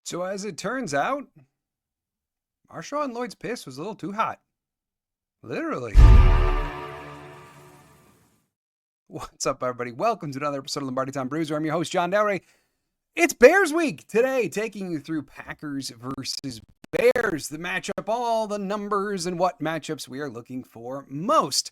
So as it turns out, Marshawn Lloyd's piss was a little too hot. Literally. What's up, everybody? Welcome to another episode of Lombardi Time Brews, where I'm your host, John Delray. It's Bears Week today, taking you through Packers versus Bears, the matchup, all the numbers, and what matchups we are looking for most.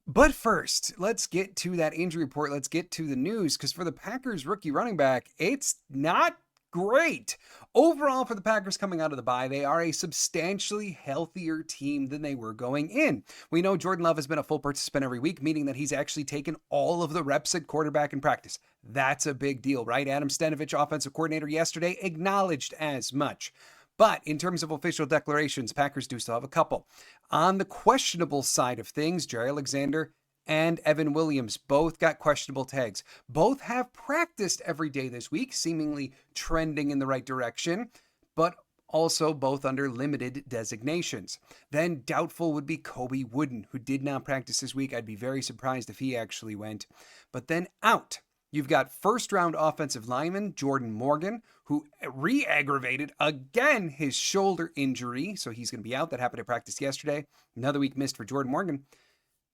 But first, let's get to that injury report. Let's get to the news, because for the Packers rookie running back, it's not great. Overall, for the Packers coming out of the bye, they are a substantially healthier team than they were going in. We know Jordan Love has been a full participant every week, meaning that he's actually taken all of the reps at quarterback in practice. That's a big deal, right? Adam Stenavich, offensive coordinator, yesterday acknowledged as much. But in terms of official declarations, Packers do still have a couple. On the questionable side of things, Jerry Alexander and Evan Williams both got questionable tags. Both have practiced every day this week, seemingly trending in the right direction, but also both under limited designations. Then doubtful would be Kobe Wooden, who did not practice this week. I'd be very surprised if he actually went. But then out, you've got first-round offensive lineman Jordan Morgan, who re-aggravated again his shoulder injury, so he's going to be out. That happened at practice yesterday. Another week missed for Jordan Morgan.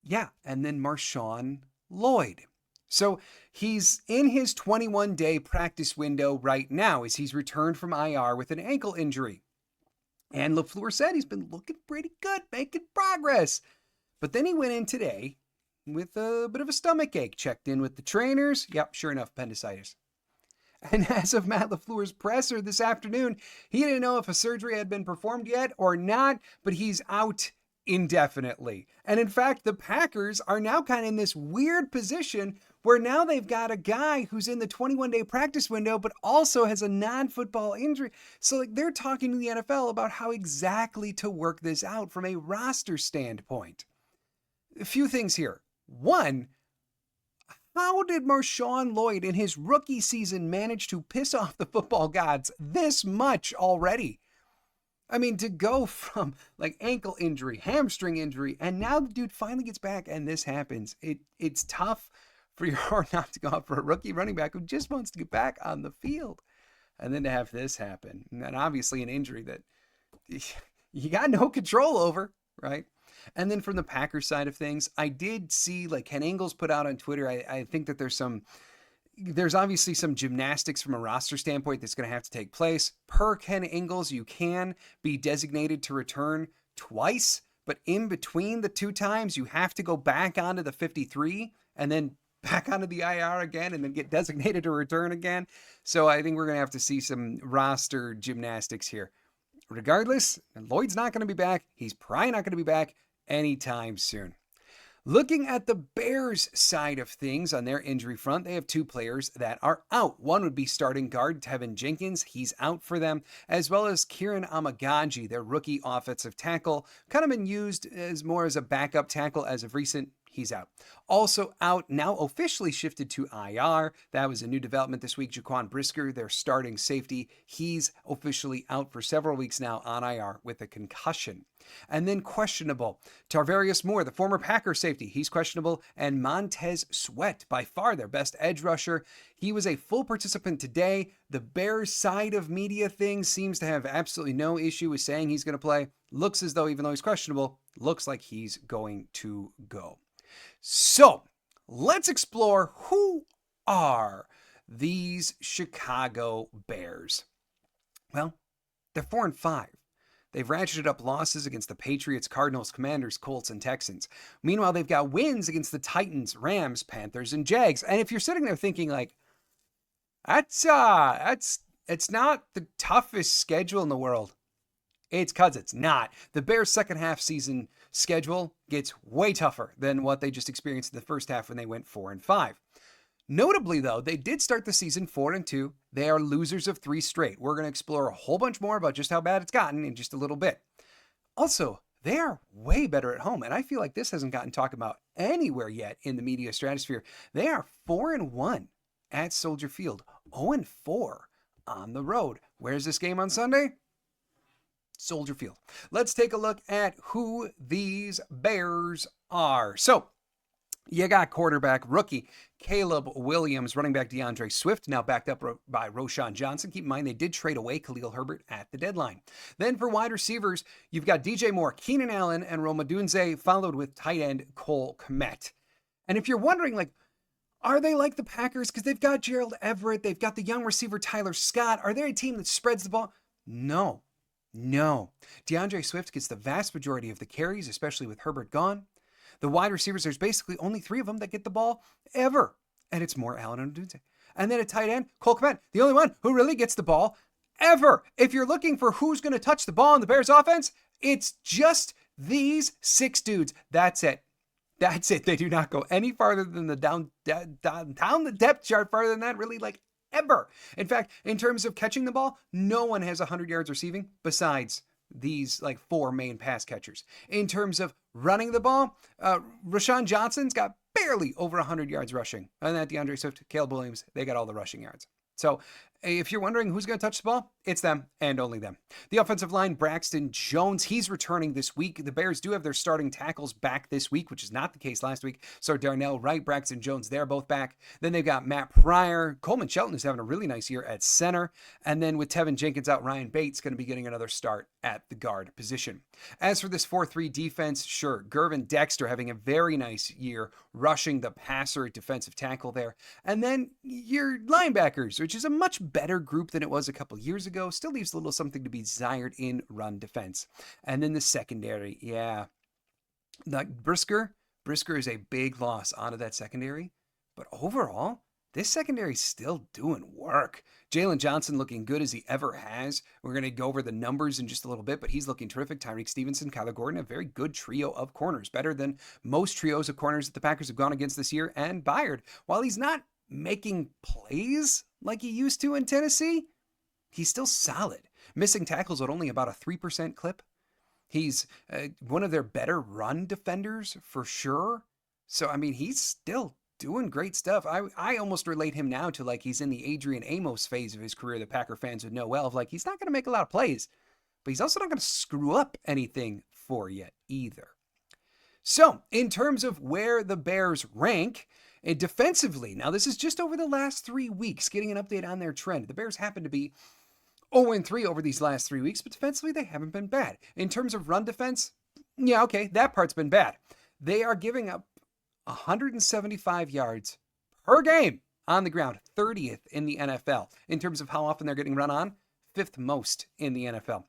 Yeah, and then Marshawn Lloyd. So he's in his 21-day practice window right now as he's returned from IR with an ankle injury. And LaFleur said he's been looking pretty good, making progress. But then he went in today with a bit of a stomach ache, checked in with the trainers. Yep, sure enough, appendicitis. And as of Matt LaFleur's presser this afternoon, he didn't know if a surgery had been performed yet or not, but he's out indefinitely. And in fact, the Packers are now kind of in this weird position where now they've got a guy who's in the 21-day practice window, but also has a non-football injury. So they're talking to the NFL about how exactly to work this out from a roster standpoint. A few things here. One, how did Marshawn Lloyd in his rookie season manage to piss off the football gods this much already? I mean, to go from like ankle injury, hamstring injury, and now the dude finally gets back and this happens. It's tough for your heart not to go out for a rookie running back who just wants to get back on the field. And then to have this happen. And then obviously an injury that you got no control over, right? And then from the Packers side of things, I did see like Ken Ingles put out on Twitter. I think that there's obviously some gymnastics from a roster standpoint that's going to have to take place. Per Ken Ingles, you can be designated to return twice, but in between the two times, you have to go back onto the 53 and then back onto the IR again and then get designated to return again. So I think we're going to have to see some roster gymnastics here. Regardless, Lloyd's not going to be back. He's probably not going to be back anytime soon. Looking at the Bears side of things on their injury front, they have two players that are out. One would be starting guard Tevin Jenkins. He's out for them, as well as Kieran Amagaji, their rookie offensive tackle. Kind of been used as more as a backup tackle as of recent. He's out. Also out, now officially shifted to IR. That was a new development this week. Jaquan Brisker, their starting safety, he's officially out for several weeks now on IR with a concussion. And then questionable, Tarvarius Moore, the former Packer safety, he's questionable. And Montez Sweat, by far their best edge rusher. He was a full participant today. The Bears side of media things seems to have absolutely no issue with saying he's going to play. Looks as though, even though he's questionable, looks like he's going to go. So let's explore who are these Chicago Bears. Well, they're 4-5. They've ratcheted up losses against the Patriots, Cardinals, Commanders, Colts, and Texans. Meanwhile, they've got wins against the Titans, Rams, Panthers, and Jags. And if you're sitting there thinking like, it's not the toughest schedule in the world. It's because it's not. The Bears' second half season schedule gets way tougher than what they just experienced in the first half when they went 4-5. Notably, though, they did start the season 4-2. They are losers of 3 straight. We're going to explore a whole bunch more about just how bad it's gotten in just a little bit. Also, they are way better at home, and I feel like this hasn't gotten talked about anywhere yet in the media stratosphere. They are 4-1 at Soldier Field, 0-4 on the road. Where's this game on Sunday? Soldier Field. Let's take a look at who these Bears are. So, You got quarterback rookie Caleb Williams, running back DeAndre Swift, now backed up by Roschon Johnson. Keep in mind, they did trade away Khalil Herbert at the deadline. Then for wide receivers, you've got DJ Moore, Keenan Allen, and Rome Odunze, followed with tight end Cole Kmet. And if you're wondering, like, are they like the Packers? Because they've got Gerald Everett, they've got the young receiver Tyler Scott. Are they a team that spreads the ball? No. DeAndre Swift gets the vast majority of the carries, especially with Herbert gone. The wide receivers, there's basically only 3 of them that get the ball ever. And it's Moore, Allen, and Odunze. And then at tight end, Cole Kmet, the only one who really gets the ball ever. If you're looking for who's going to touch the ball in the Bears offense, it's just these 6 dudes. That's it. They do not go any farther than the down the depth chart, farther than that, really, like, ever. In fact, in terms of catching the ball, no one has 100 yards receiving besides these, like, 4 main pass catchers. In terms of running the ball, Roschon Johnson's got barely over 100 yards rushing. And that DeAndre Swift, Caleb Williams, they got all the rushing yards. So if you're wondering who's going to touch the ball, it's them and only them. The offensive line, Braxton Jones, he's returning this week. The Bears do have their starting tackles back this week, which is not the case last week. So Darnell Wright, Braxton Jones, they're both back. Then they've got Matt Pryor. Coleman Shelton is having a really nice year at center. And then with Tevin Jenkins out, Ryan Bates going to be getting another start at the guard position. As for this 4-3 defense, sure, Gervin Dexter having a very nice year rushing the passer at defensive tackle there. And then your linebackers, which is a much better group than it was a couple years ago, still leaves a little something to be desired in run defense. And then the secondary, like Brisker is a big loss onto that secondary, but overall, this secondary is still doing work. Jalen Johnson looking good as he ever has. We're going to go over the numbers in just a little bit, but he's looking terrific. Tyreek Stevenson, Kyler Gordon, a very good trio of corners, better than most trios of corners that the Packers have gone against this year. And Byard, while he's not making plays like he used to in Tennessee, he's still solid. Missing tackles at only about a 3% clip. He's one of their better run defenders for sure. So, I mean, he's still doing great stuff. I almost relate him now to, like, he's in the Adrian Amos phase of his career that Packer fans would know well. Of, like, he's not going to make a lot of plays, but he's also not going to screw up anything for you either. So, in terms of where the Bears rank defensively, now this is just over the last 3 weeks, getting an update on their trend. The Bears happen to be 0-3 over these last 3 weeks, but defensively they haven't been bad. In terms of run defense, yeah, okay, that part's been bad. They are giving up 175 yards per game on the ground, 30th in the NFL. In terms of how often they're getting run on, 5th most in the NFL.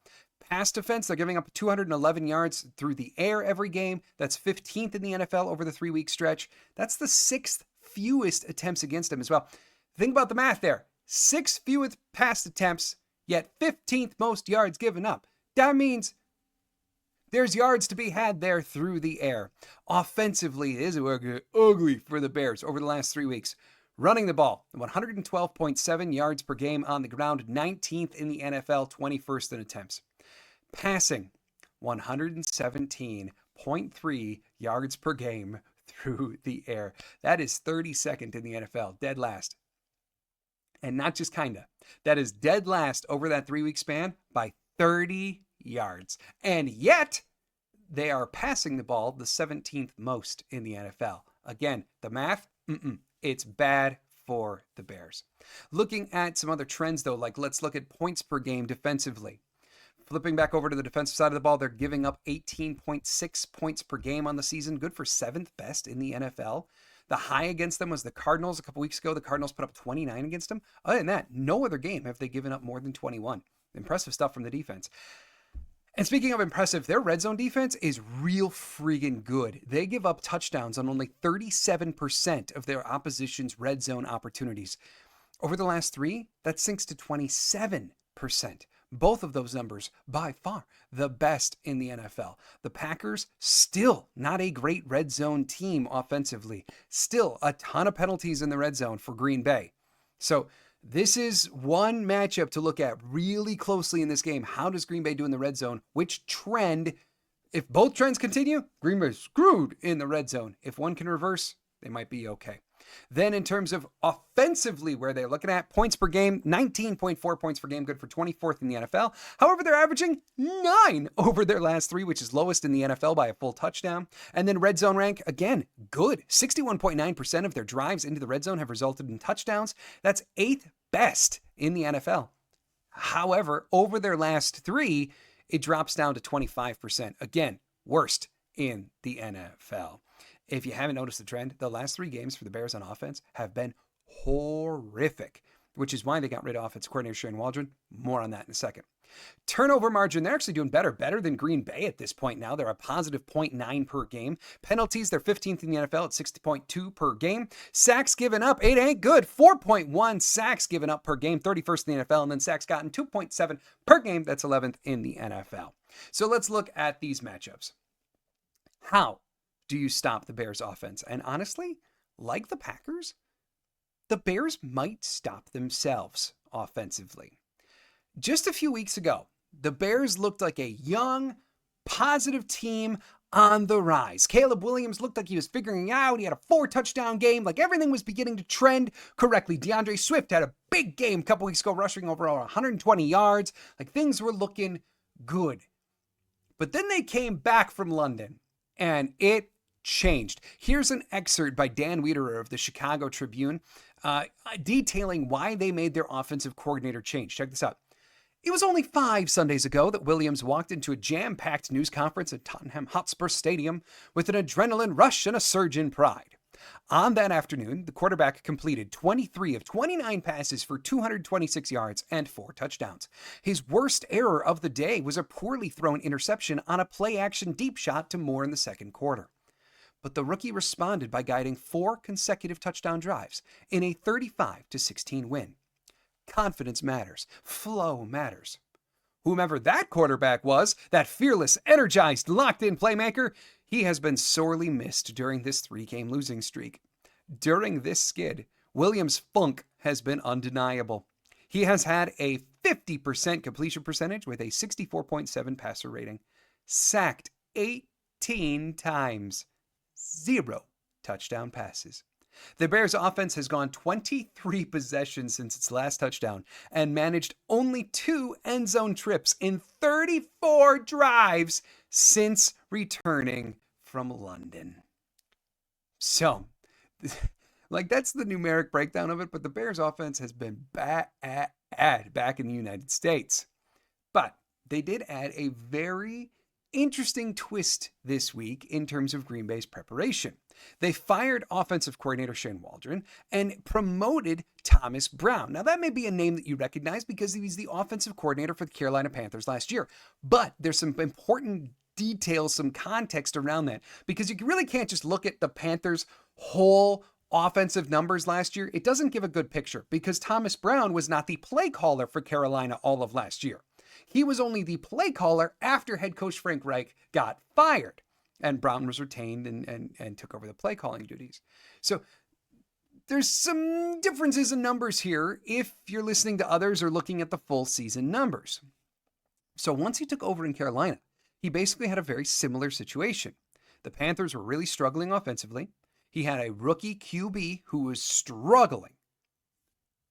Pass defense, they're giving up 211 yards through the air every game. That's 15th in the NFL over the 3-week stretch. That's the 6th fewest attempts against them as well. Think about the math there. 6th fewest pass attempts, yet 15th most yards given up. That means there's yards to be had there through the air. Offensively, it is ugly for the Bears over the last 3 weeks. Running the ball, 112.7 yards per game on the ground, 19th in the NFL, 21st in attempts. Passing, 117.3 yards per game through the air. That is 32nd in the NFL, dead last. And not just kinda. That is dead last over that 3-week span by 30 yards. And yet, they are passing the ball the 17th most in the NFL. Again, the math, it's bad for the Bears. Looking at some other trends, though, like let's look at points per game defensively. Flipping back over to the defensive side of the ball, they're giving up 18.6 points per game on the season, good for 7th best in the NFL. The high against them was the Cardinals a couple weeks ago. The Cardinals put up 29 against them. Other than that, no other game have they given up more than 21. Impressive stuff from the defense. And speaking of impressive, their red zone defense is real friggin' good. They give up touchdowns on only 37% of their opposition's red zone opportunities. Over the last 3, that sinks to 27%. Both of those numbers, by far, the best in the NFL. The Packers, still not a great red zone team offensively. Still a ton of penalties in the red zone for Green Bay. So this is one matchup to look at really closely in this game. How does Green Bay do in the red zone? Which trend? If both trends continue, Green Bay's screwed in the red zone. If one can reverse, they might be okay. Then in terms of offensively, where they're looking at points per game, 19.4 points per game, good for 24th in the NFL. However, they're averaging 9 over their last 3, which is lowest in the NFL by a full touchdown. And then red zone rank, again, good. 61.9% of their drives into the red zone have resulted in touchdowns. That's 8th best in the NFL. However, over their last 3, it drops down to 25%. Again, worst in the NFL. If you haven't noticed the trend, the last 3 games for the Bears on offense have been horrific, which is why they got rid of offensive coordinator Shane Waldron. More on that in a second. Turnover margin, they're actually doing better than Green Bay at this point now. They're a positive 0.9 per game. Penalties, they're 15th in the NFL at 60.2 per game. Sacks given up, it ain't good. 4.1 sacks given up per game, 31st in the NFL. And then sacks gotten 2.7 per game. That's 11th in the NFL. So let's look at these matchups. How do you stop the Bears offense? And honestly, like the Packers, the Bears might stop themselves offensively. Just a few weeks ago, the Bears looked like a young, positive team on the rise. Caleb Williams looked like he was figuring out. He had a 4-touchdown game, like everything was beginning to trend correctly. DeAndre Swift had a big game a couple weeks ago, rushing over 120 yards. Like things were looking good. But then they came back from London, and it changed. Here's an excerpt by Dan Wiederer of the Chicago Tribune detailing why they made their offensive coordinator change. Check this out. It was only 5 Sundays ago that Williams walked into a jam-packed news conference at Tottenham Hotspur Stadium with an adrenaline rush and a surge in pride. On that afternoon, the quarterback completed 23 of 29 passes for 226 yards and 4 touchdowns. His worst error of the day was a poorly thrown interception on a play-action deep shot to Moore in the second quarter. But the rookie responded by guiding 4 consecutive touchdown drives in a 35-16 win. Confidence matters. Flow matters. Whomever that quarterback was, that fearless, energized, locked-in playmaker, he has been sorely missed during this 3-game losing streak. During this skid, Williams' funk has been undeniable. He has had a 50% completion percentage with a 64.7 passer rating, sacked 18 times, 0 touchdown passes. The Bears' offense has gone 23 possessions since its last touchdown and managed only 2 end zone trips in 34 drives since returning from London. So, that's the numeric breakdown of it, but the Bears' offense has been bad back in the United States. But they did add a very interesting twist this week in terms of Green Bay's preparation. They fired offensive coordinator Shane Waldron and promoted Thomas Brown. Now, that may be a name that you recognize because he was the offensive coordinator for the Carolina Panthers last year. But there's some important details, some context around that, because you really can't just look at the Panthers' whole offensive numbers last year. It doesn't give a good picture because Thomas Brown was not the play caller for Carolina all of last year. He was only the play caller after head coach Frank Reich got fired, and Brown was retained and took over the play calling duties. So there's some differences in numbers here if you're listening to others or looking at the full season numbers. So once he took over in Carolina, he basically had a very similar situation. The Panthers were really struggling offensively. He had a rookie QB who was struggling.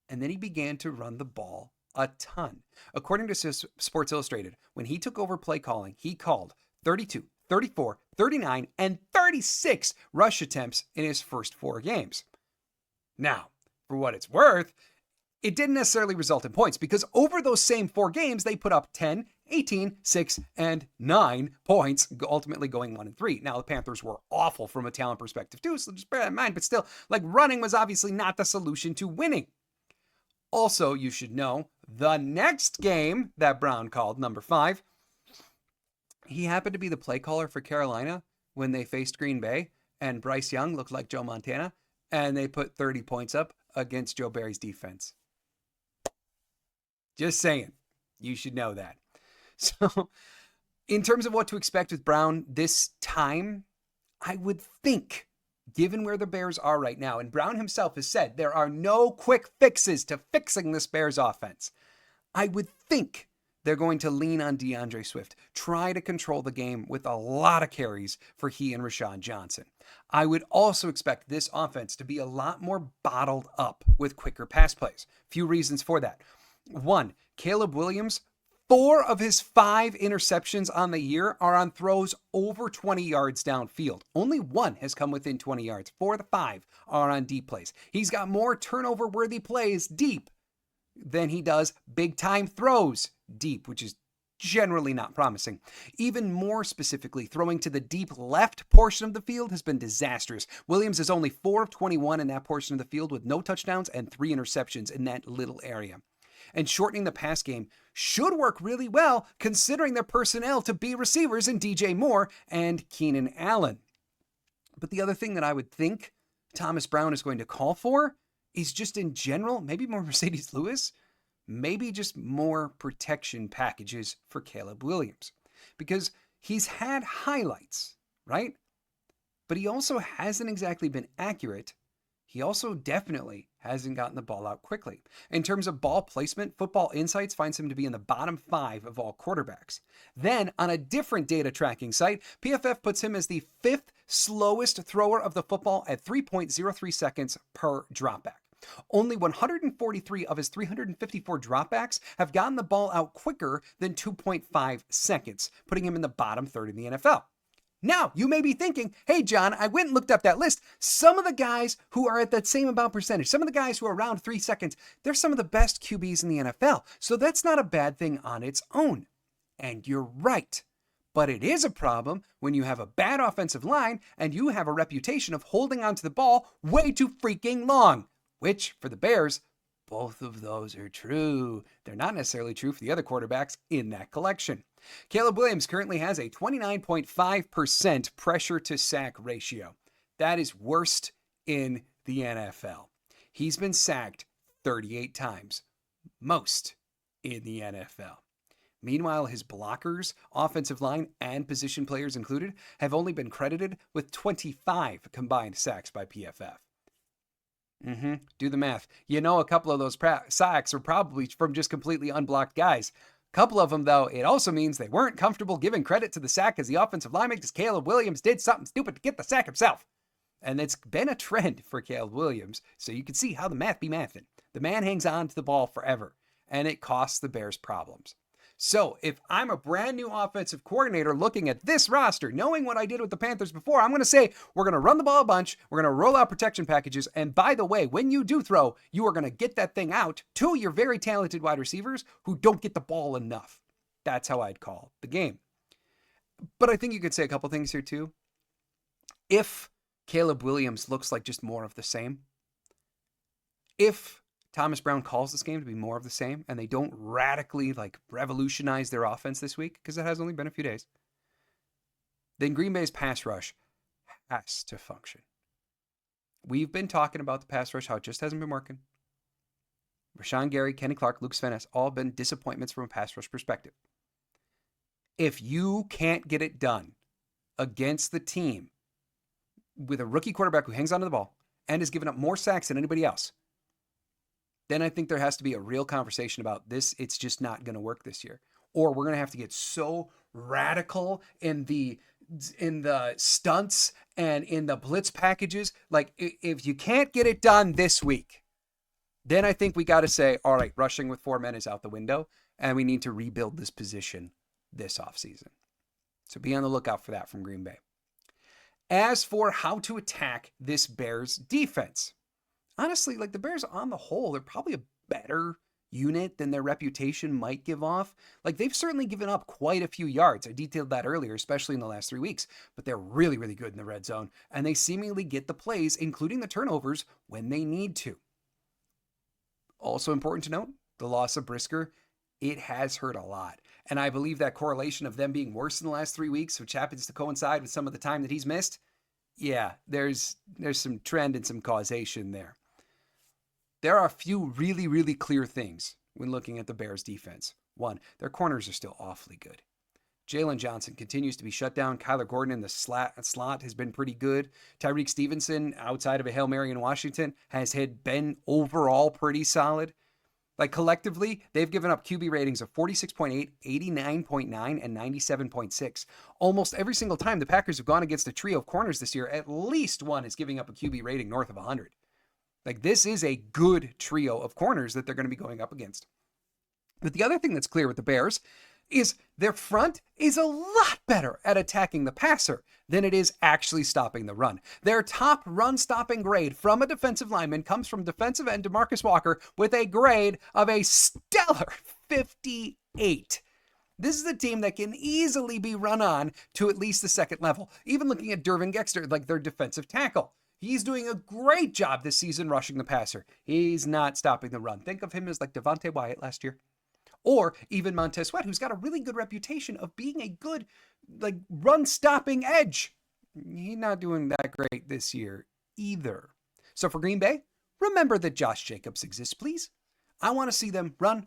And then he began to run the ball a ton. According to Sports Illustrated, when he took over play calling, he called 32, 34, 39, and 36 rush attempts in his first 4 games. Now, for what it's worth, it didn't necessarily result in points because over those same 4 games, they put up 10, 18, 6, and 9 points, ultimately going 1 and 3. Now, the Panthers were awful from a talent perspective too, so just bear that in mind, but still, running was obviously not the solution to winning. Also, you should know, the next game that Brown called, number 5, he happened to be the play caller for Carolina when they faced Green Bay, and Bryce Young looked like Joe Montana, and they put 30 points up against Joe Barry's defense. Just saying. You should know that. So, in terms of what to expect with Brown this time, I would think, given where the Bears are right now, and Brown himself has said there are no quick fixes to fixing this Bears offense, I would think they're going to lean on DeAndre Swift, try to control the game with a lot of carries for he and Rashawn Johnson. I would also expect this offense to be a lot more bottled up with quicker pass plays. Few reasons for that. One, Caleb Williams, 4 of his 5 interceptions on the year are on throws over 20 yards downfield. Only 1 has come within 20 yards. 4 of the 5 are on deep plays. He's got more turnover-worthy plays deep than he does big-time throws deep, which is generally not promising. Even more specifically, throwing to the deep left portion of the field has been disastrous. Williams is only 4 of 21 in that portion of the field with no touchdowns and 3 interceptions in that little area. And shortening the pass game should work really well considering their personnel to be receivers in DJ Moore and Keenan Allen. But the other thing that I would think Thomas Brown is going to call for is just in general, maybe more Mercedes Lewis, maybe just more protection packages for Caleb Williams. Because he's had highlights, right? But he also hasn't exactly been accurate. He also definitely hasn't gotten the ball out quickly. In terms of ball placement, Football Insights finds him to be in the bottom 5 of all quarterbacks. Then, on a different data tracking site, PFF puts him as the 5th slowest thrower of the football at 3.03 seconds per dropback. Only 143 of his 354 dropbacks have gotten the ball out quicker than 2.5 seconds, putting him in the bottom third in the NFL. Now, you may be thinking, hey, John, I went and looked up that list. Some of the guys who are at that same amount percentage, some of the guys who are around 3 seconds, they're some of the best QBs in the NFL. So that's not a bad thing on its own. And you're right. But it is a problem when you have a bad offensive line and you have a reputation of holding onto the ball way too freaking long, which, for the Bears, both of those are true. They're not necessarily true for the other quarterbacks in that collection. Caleb Williams currently has a 29.5% pressure to sack ratio. That is worst in the NFL. He's been sacked 38 times, most in the NFL. Meanwhile, his blockers, offensive line, and position players included, have only been credited with 25 combined sacks by PFF. Do the math. You know, a couple of those sacks are probably from just completely unblocked guys. A couple of them, though, it also means they weren't comfortable giving credit to the sack as the offensive lineman because Caleb Williams did something stupid to get the sack himself. And it's been a trend for Caleb Williams, so you can see how the math be mathin'. The man hangs on to the ball forever, and it costs the Bears problems. So if I'm a brand new offensive coordinator looking at this roster, knowing what I did with the Panthers before, I'm going to say, we're going to run the ball a bunch, we're going to roll out protection packages, and by the way, when you do throw, you are going to get that thing out to your very talented wide receivers who don't get the ball enough. That's how I'd call the game. But I think you could say a couple things here too. If Caleb Williams looks like just more of the same, if Thomas Brown calls this game to be more of the same, and they don't radically revolutionize their offense this week, because it has only been a few days, then Green Bay's pass rush has to function. We've been talking about the pass rush, how it just hasn't been working. Rashawn Gary, Kenny Clark, Luke Svennis, all been disappointments from a pass rush perspective. If you can't get it done against the team with a rookie quarterback who hangs onto the ball and has given up more sacks than anybody else, then I think there has to be a real conversation about this. It's just not going to work this year. Or we're going to have to get so radical in the stunts and in the blitz packages. Like, if you can't get it done this week, then I think we got to say, all right, rushing with 4 men is out the window, and we need to rebuild this position this offseason. So be on the lookout for that from Green Bay. As for how to attack this Bears defense, honestly, the Bears on the whole, they're probably a better unit than their reputation might give off. They've certainly given up quite a few yards. I detailed that earlier, especially in the last 3 weeks, but they're really, really good in the red zone, and they seemingly get the plays, including the turnovers, when they need to. Also important to note, the loss of Brisker, it has hurt a lot. And I believe that correlation of them being worse in the last 3 weeks, which happens to coincide with some of the time that he's missed, yeah, there's some trend and some causation there. There are a few really, really clear things when looking at the Bears defense. One, their corners are still awfully good. Jalen Johnson continues to be shut down. Kyler Gordon in the slot has been pretty good. Tyreek Stevenson, outside of a Hail Mary in Washington, has been overall pretty solid. Like collectively, they've given up QB ratings of 46.8, 89.9, and 97.6. Almost every single time the Packers have gone against a trio of corners this year, at least one is giving up a QB rating north of 100. Like this is a good trio of corners that they're going to be going up against. But the other thing that's clear with the Bears is their front is a lot better at attacking the passer than it is actually stopping the run. Their top run stopping grade from a defensive lineman comes from defensive end DeMarcus Walker with a grade of a stellar 58. This is a team that can easily be run on to at least the second level. Even looking at Dervin Gexter, like their defensive tackle. He's doing a great job this season rushing the passer. He's not stopping the run. Think of him as like Devontae Wyatt last year. Or even Montez Sweat, who's got a really good reputation of being a good like run-stopping edge. He's not doing that great this year either. So for Green Bay, remember that Josh Jacobs exists, please. I want to see them run,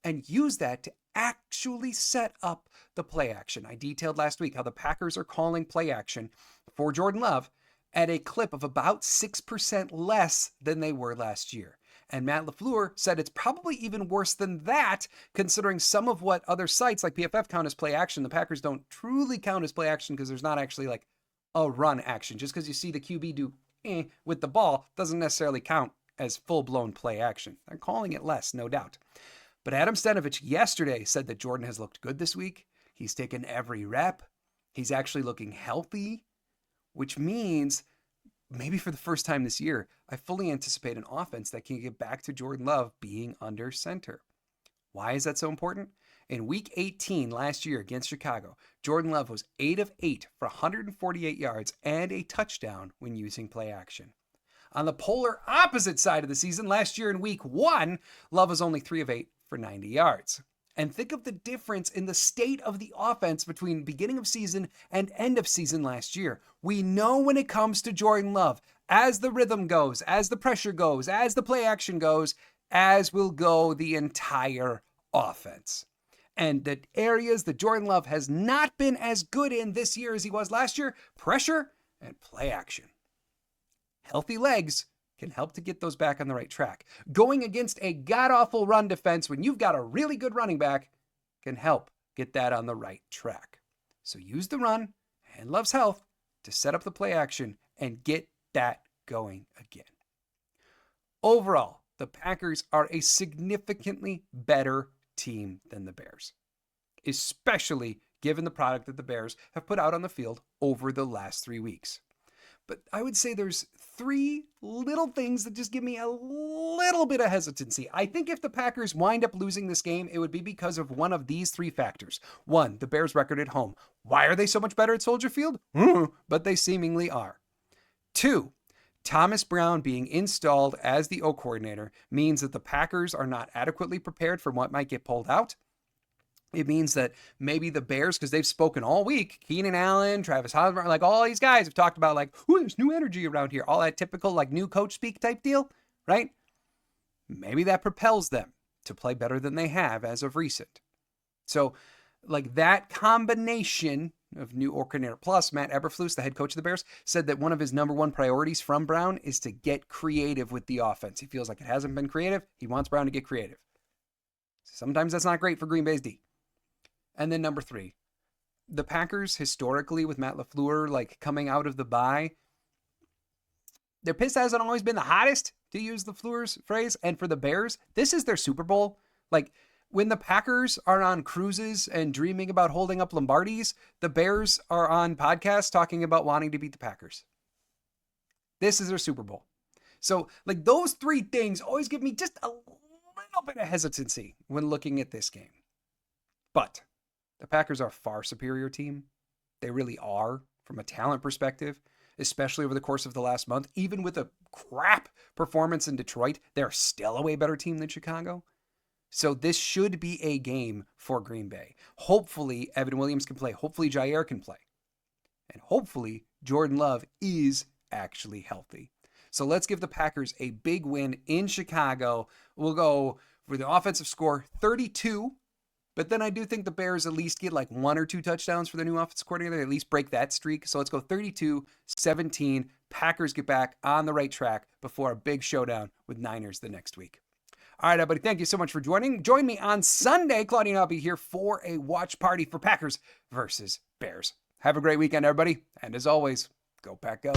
and use that to actually set up the play action. I detailed last week how the Packers are calling play action for Jordan Love at a clip of about 6% less than they were last year. And Matt LaFleur said it's probably even worse than that, considering some of what other sites like PFF count as play action. The Packers don't truly count as play action because there's not actually like a run action. Just because you see the QB do with the ball doesn't necessarily count as full-blown play action. They're calling it less, no doubt. But Adam Stenavich yesterday said that Jordan has looked good this week. He's taken every rep. He's actually looking healthy, which means maybe for the first time this year, I fully anticipate an offense that can get back to Jordan Love being under center. Why is that so important? In week 18 last year against Chicago, Jordan Love was 8 of 8 for 148 yards and a touchdown when using play action. On the polar opposite side of the season, last year in week 1, Love was only 3 of 8 for 90 yards. And think of the difference in the state of the offense between beginning of season and end of season last year. We know when it comes to Jordan Love, as the rhythm goes, as the pressure goes, as the play action goes, as will go the entire offense. And the areas that Jordan Love has not been as good in this year as he was last year, pressure and play action. Healthy legs can help to get those back on the right track. Going against a god-awful run defense when you've got a really good running back can help get that on the right track. So use the run and Love's health to set up the play action and get that going again. Overall, the Packers are a significantly better team than the Bears, especially given the product that the Bears have put out on the field over the last 3 weeks. But I would say there's 3 little things that just give me a little bit of hesitancy. I think if the Packers wind up losing this game, it would be because of one of these 3 factors. 1, the Bears' record at home. Why are they so much better at Soldier Field? But they seemingly are. 2, Thomas Brown being installed as the O-coordinator means that the Packers are not adequately prepared for what might get pulled out. It means that maybe the Bears, because they've spoken all week, Keenan Allen, Travis Hosmer, like all these guys have talked about like, there's new energy around here. All that typical like new coach speak type deal, right? Maybe that propels them to play better than they have as of recent. So like that combination of new coordinator plus Matt Eberflus, the head coach of the Bears, said that one of his number 1 priorities from Brown is to get creative with the offense. He feels like it hasn't been creative. He wants Brown to get creative. Sometimes that's not great for Green Bay's D. And then number 3, the Packers historically with Matt LaFleur, like coming out of the bye, their piss hasn't always been the hottest, to use LaFleur's phrase. And for the Bears, this is their Super Bowl. Like when the Packers are on cruises and dreaming about holding up Lombardis, the Bears are on podcasts talking about wanting to beat the Packers. This is their Super Bowl. So like those 3 things always give me just a little bit of hesitancy when looking at this game. But the Packers are a far superior team. They really are from a talent perspective, especially over the course of the last month. Even with a crap performance in Detroit, they're still a way better team than Chicago. So this should be a game for Green Bay. Hopefully, Evan Williams can play. Hopefully, Jair can play. And hopefully, Jordan Love is actually healthy. So let's give the Packers a big win in Chicago. We'll go for the offensive score 32 But then I do think the Bears at least get like 1 or 2 touchdowns for the new offensive coordinator. They at least break that streak. So let's go 32-17. Packers get back on the right track before a big showdown with Niners the next week. All right, everybody, thank you so much for joining. Join me on Sunday. Claudia and I'll be here for a watch party for Packers versus Bears. Have a great weekend, everybody. And as always, go Pack Go.